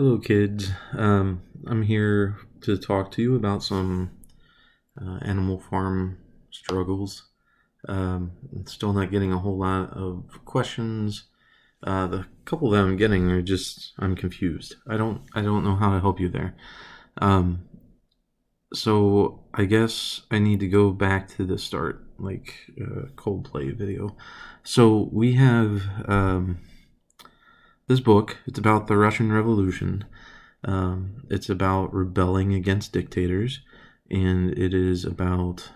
Hello, kids. I'm here to talk to you about some animal farm struggles. I'm still not getting a whole lot of questions. The couple that I'm getting are just I'm confused. I don't know how to help you there. Um, so I guess I need to go back to the start, like Coldplay video. So we have this book. It's about the Russian Revolution. It's about rebelling against dictators, and it is about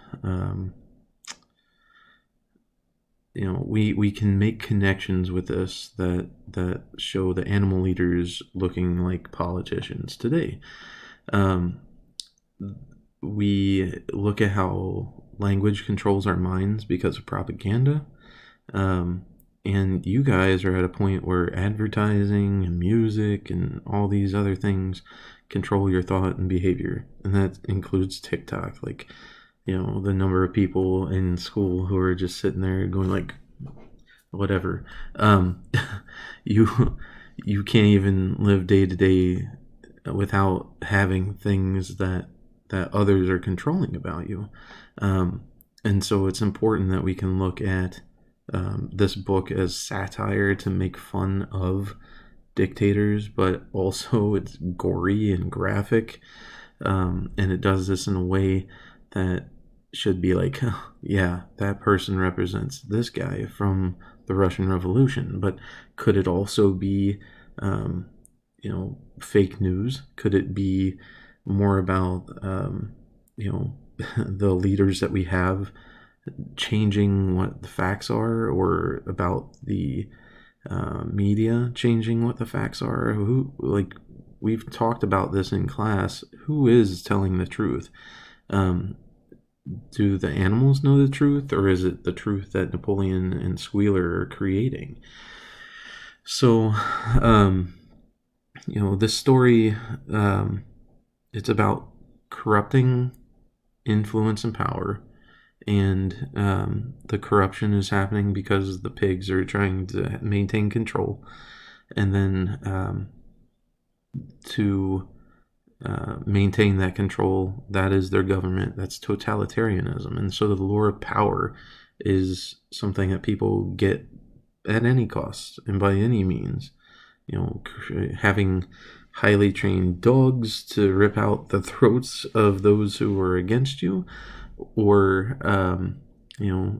we can make connections with this that show the animal leaders looking like politicians today. Um, we look at how language controls our minds because of propaganda. Um, and you guys are at a point where advertising and music and all these other things control your thought and behavior. And that includes TikTok. Like, the number of people in school who are just sitting there going like, whatever. You you can't even live day to day without having things that others are controlling about you. Um, and so it's important that we can look at this book as satire to make fun of dictators, but also it's gory and graphic. And it does this in a way that should be like, yeah, that person represents this guy from the Russian Revolution. But could it also be, fake news? Could it be more about, the leaders that we have changing what the facts are, or about the media changing what the facts are? Who, like, we've talked about this in class. Who is telling the truth? Um, do the animals know the truth, or is it the truth that Napoleon and Squealer are creating? So, this story, it's about corrupting influence and power, and the corruption is happening because the pigs are trying to maintain control, and then to maintain that control, that is their government. That's totalitarianism. And so the lure of power is something that people get at any cost and by any means. Having highly trained dogs to rip out the throats of those who are against you, or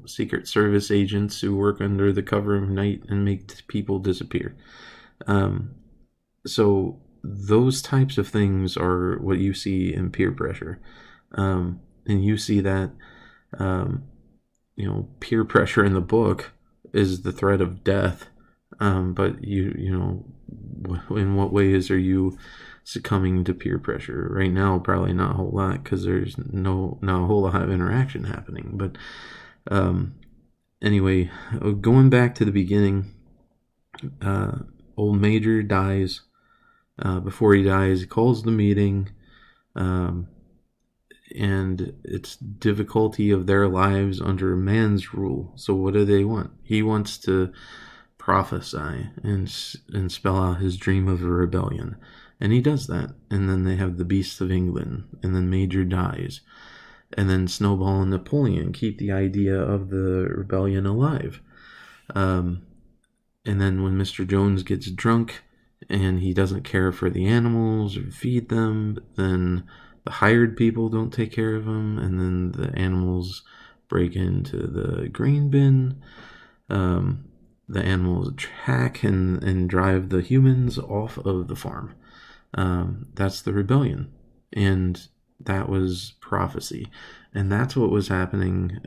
Secret Service agents who work under the cover of night and make people disappear. So those types of things are what you see in peer pressure, and you see that peer pressure in the book is the threat of death. But in what ways are you succumbing to peer pressure right now? Probably not a whole lot, because there's not a whole lot of interaction happening. But anyway, going back to the beginning, old Major dies. Before he dies, he calls the meeting, and it's difficulty of their lives under man's rule. So what do they want? He wants to prophesy and spell out his dream of a rebellion, and he does that. And then they have the Beasts of England, and then Major dies, and then Snowball and Napoleon keep the idea of the rebellion alive. And then when Mr. Jones gets drunk and he doesn't care for the animals or feed them, then the hired people don't take care of him, and then the animals break into the grain bin. The animals attack and drive the humans off of the farm. That's the rebellion, and that was prophecy, and that's what was happening.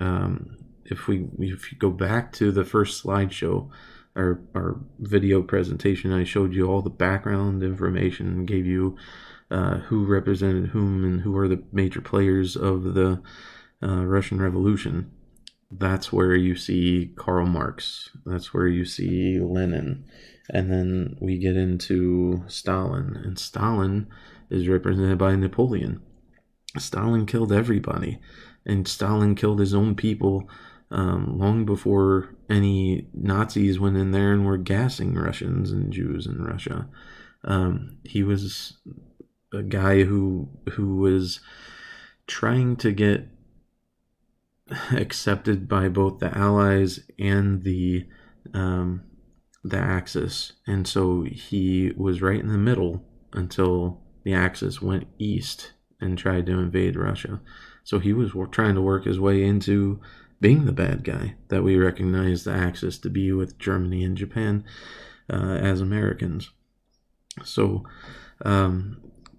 If you go back to the first slideshow, our video presentation, I showed you all the background information, gave you who represented whom and who are the major players of the Russian Revolution. That's where you see Karl Marx. That's where you see Lenin. And then we get into Stalin. And Stalin is represented by Napoleon. Stalin killed everybody. And Stalin killed his own people long before any Nazis went in there and were gassing Russians and Jews in Russia. He was a guy who was trying to get accepted by both the Allies and the Axis, and so he was right in the middle until the Axis went east and tried to invade Russia. So he was trying to work his way into being the bad guy that we recognize the Axis to be with Germany and Japan as Americans. So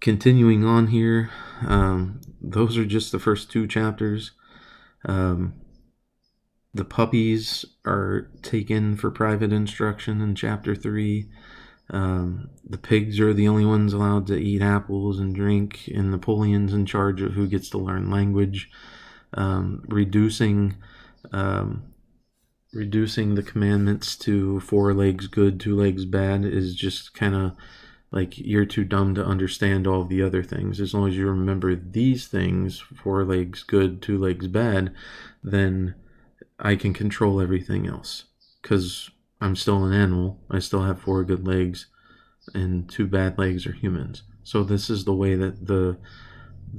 continuing on here, those are just the first two chapters. The puppies are taken for private instruction in chapter 3. The pigs are the only ones allowed to eat apples and drink, and Napoleon's in charge of who gets to learn language. Reducing the commandments to 4 legs good, 2 legs bad is just kind of like you're too dumb to understand all the other things. As long as you remember these things, 4 legs good, 2 legs bad, then I can control everything else, because I'm still an animal. I still have 4 good legs, and 2 bad legs are humans. So this is the way that the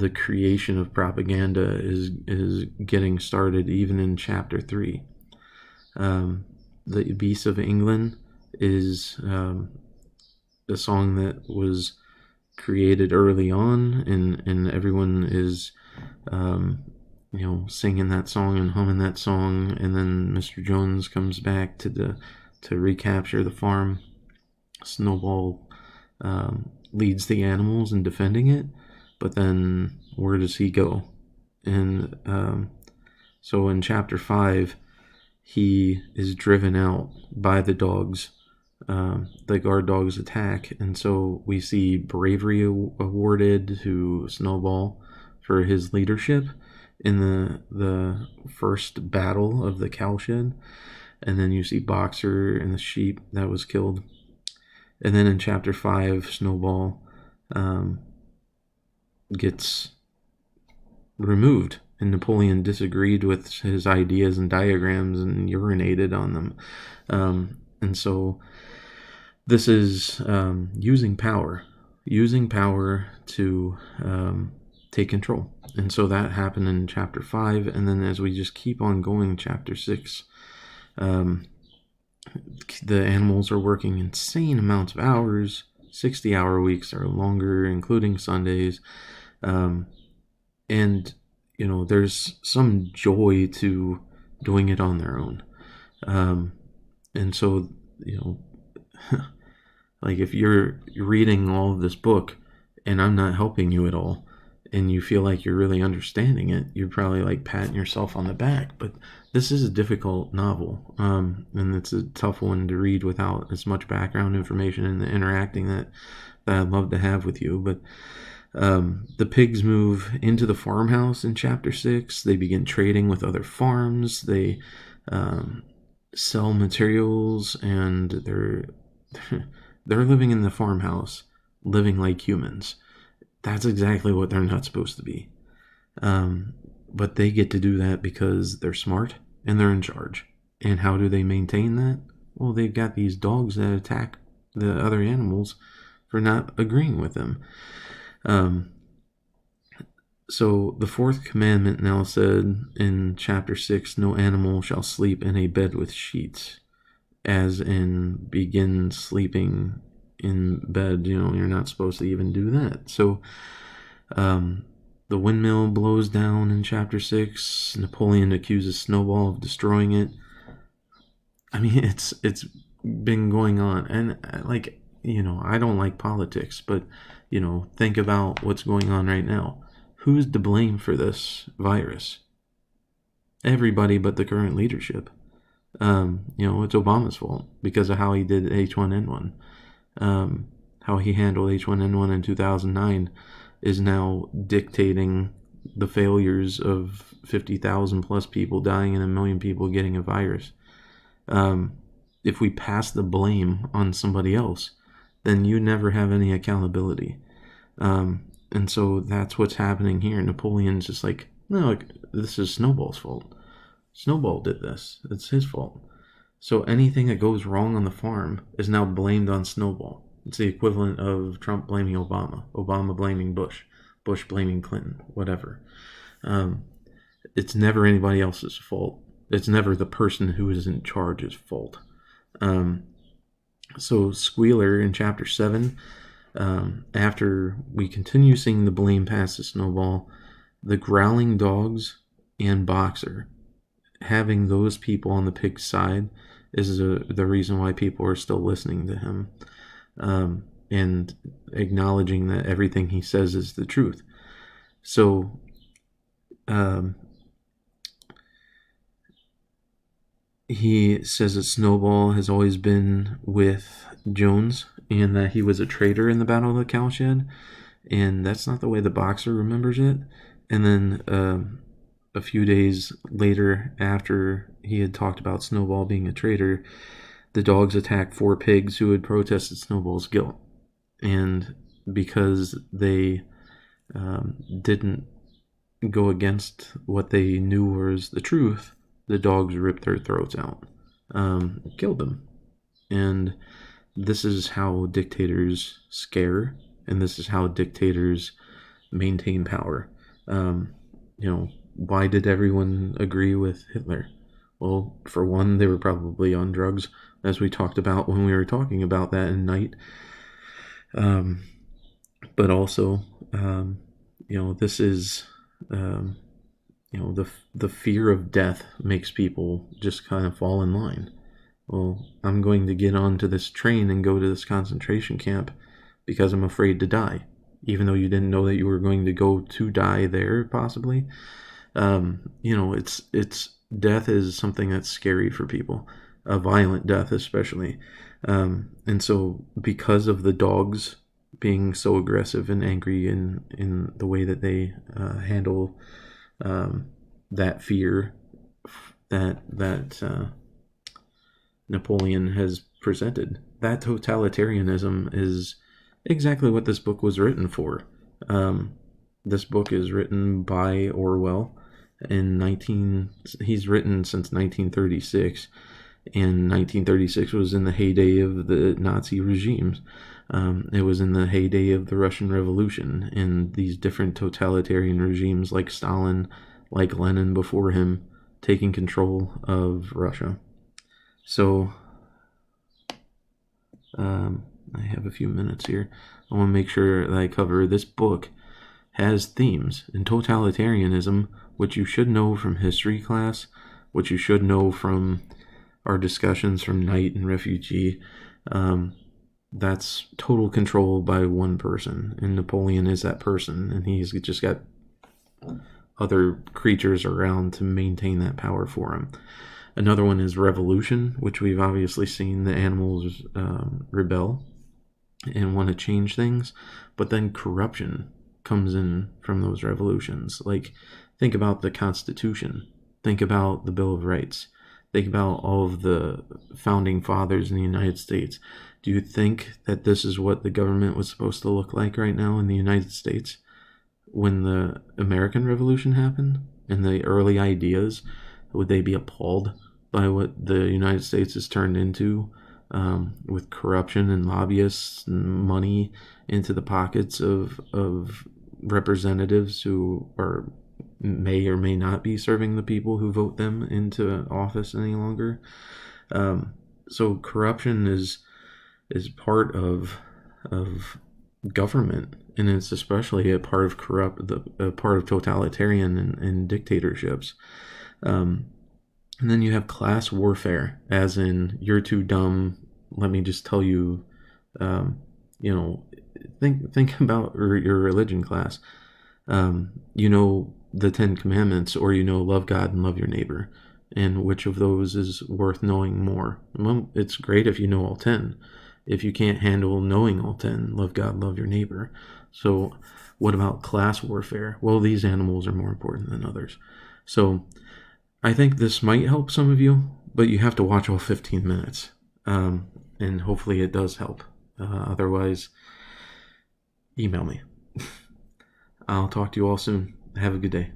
creation of propaganda is getting started, even in chapter 3. The Beasts of England is a song that was created early on, and everyone is singing that song and humming that song, and then Mr. Jones comes back to recapture the farm. Snowball leads the animals in defending it, but then where does he go? And so in chapter 5, he is driven out by the dogs. The guard dogs attack, and so we see bravery awarded to Snowball for his leadership in the first battle of the cowshed, and then you see Boxer and the sheep that was killed. And then in chapter 5, Snowball gets removed, and Napoleon disagreed with his ideas and diagrams and urinated on them. And so this is using power to take control. And so that happened in chapter 5, and then as we just keep on going, chapter 6, the animals are working insane amounts of hours, 60-hour weeks or longer, including Sundays. And, there's some joy to doing it on their own. And so, like if you're reading all of this book and I'm not helping you at all, and you feel like you're really understanding it, you're probably like patting yourself on the back. But this is a difficult novel, and it's a tough one to read without as much background information and the interacting that I'd love to have with you. But the pigs move into the farmhouse in chapter 6. They begin trading with other farms. They sell materials, and they're living in the farmhouse, living like humans. That's exactly what they're not supposed to be. But they get to do that because they're smart and they're in charge. And how do they maintain that? Well, they've got these dogs that attack the other animals for not agreeing with them. So the 4th commandment now said in chapter 6, no animal shall sleep in a bed with sheets, as in begin sleeping in bed. You're not supposed to even do that. So the windmill blows down in chapter 6. Napoleon accuses Snowball of destroying it. I mean, it's been going on, and I don't like politics, but think about what's going on right now. Who's to blame for this virus? Everybody but the current leadership. It's Obama's fault because of how he did H1N1. How he handled H1N1 in 2009 is now dictating the failures of 50,000 plus people dying and 1 million people getting a virus. If we pass the blame on somebody else, then you never have any accountability. And so that's what's happening here. Napoleon's just like, no, this is Snowball's fault. Snowball did this. It's his fault. So anything that goes wrong on the farm is now blamed on Snowball. It's the equivalent of Trump blaming Obama, Obama blaming Bush, Bush blaming Clinton, whatever. Um, it's never anybody else's fault. It's never the person who is in charge's fault. Um, so Squealer in chapter 7, after we continue seeing the blame pass to Snowball, the growling dogs and Boxer, having those people on the pig's side is the reason why people are still listening to him, and acknowledging that everything he says is the truth. So he says that Snowball has always been with Jones and that he was a traitor in the Battle of the Cowshed, and that's not the way the Boxer remembers it. And then a few days later, after he had talked about Snowball being a traitor, the dogs attacked 4 pigs who had protested Snowball's guilt. And because they didn't go against what they knew was the truth, the dogs ripped their throats out, killed them. And this is how dictators scare, and this is how dictators maintain power. Why did everyone agree with Hitler? Well, for one, they were probably on drugs, as we talked about when we were talking about that in Night. But also, this is, the fear of death makes people just kind of fall in line. Well, I'm going to get onto this train and go to this concentration camp because I'm afraid to die, even though you didn't know that you were going to go to die there, possibly. It's death is something that's scary for people, a violent death especially. And so because of the dogs being so aggressive and angry in the way that they handle that fear that Napoleon has presented, that totalitarianism is exactly what this book was written for. This book is written by Orwell he's written since 1936, and 1936 was in the heyday of the Nazi regimes. It was in the heyday of the Russian Revolution, and these different totalitarian regimes like Stalin, like Lenin before him, taking control of Russia. So I have a few minutes here. I want to make sure that I cover this book has themes in totalitarianism, which you should know from history class, which you should know from our discussions from Night and Refugee. That's total control by one person, and Napoleon is that person, and he's just got other creatures around to maintain that power for him. Another one is revolution, which we've obviously seen the animals rebel and want to change things, but then corruption comes in from those revolutions. Like, think about the Constitution, think about the Bill of Rights, think about all of the founding fathers in the United States. Do you think that this is what the government was supposed to look like right now in the United States when the American Revolution happened and the early ideas? Would they be appalled by what the United States has turned into, with corruption and lobbyists and money into the pockets of representatives who may or may not be serving the people who vote them into office any longer? So corruption is part of government, and it's especially a part of part of totalitarian and dictatorships. And then you have class warfare, as in, you're too dumb, let me just tell you, think about your religion class. The 10 Commandments, or love God and love your neighbor. And which of those is worth knowing more? Well, it's great if you know all 10. If you can't handle knowing all 10, love God, love your neighbor. So what about class warfare? Well, these animals are more important than others. So I think this might help some of you, but you have to watch all 15 minutes. And hopefully it does help. Otherwise, email me. I'll talk to you all soon. Have a good day.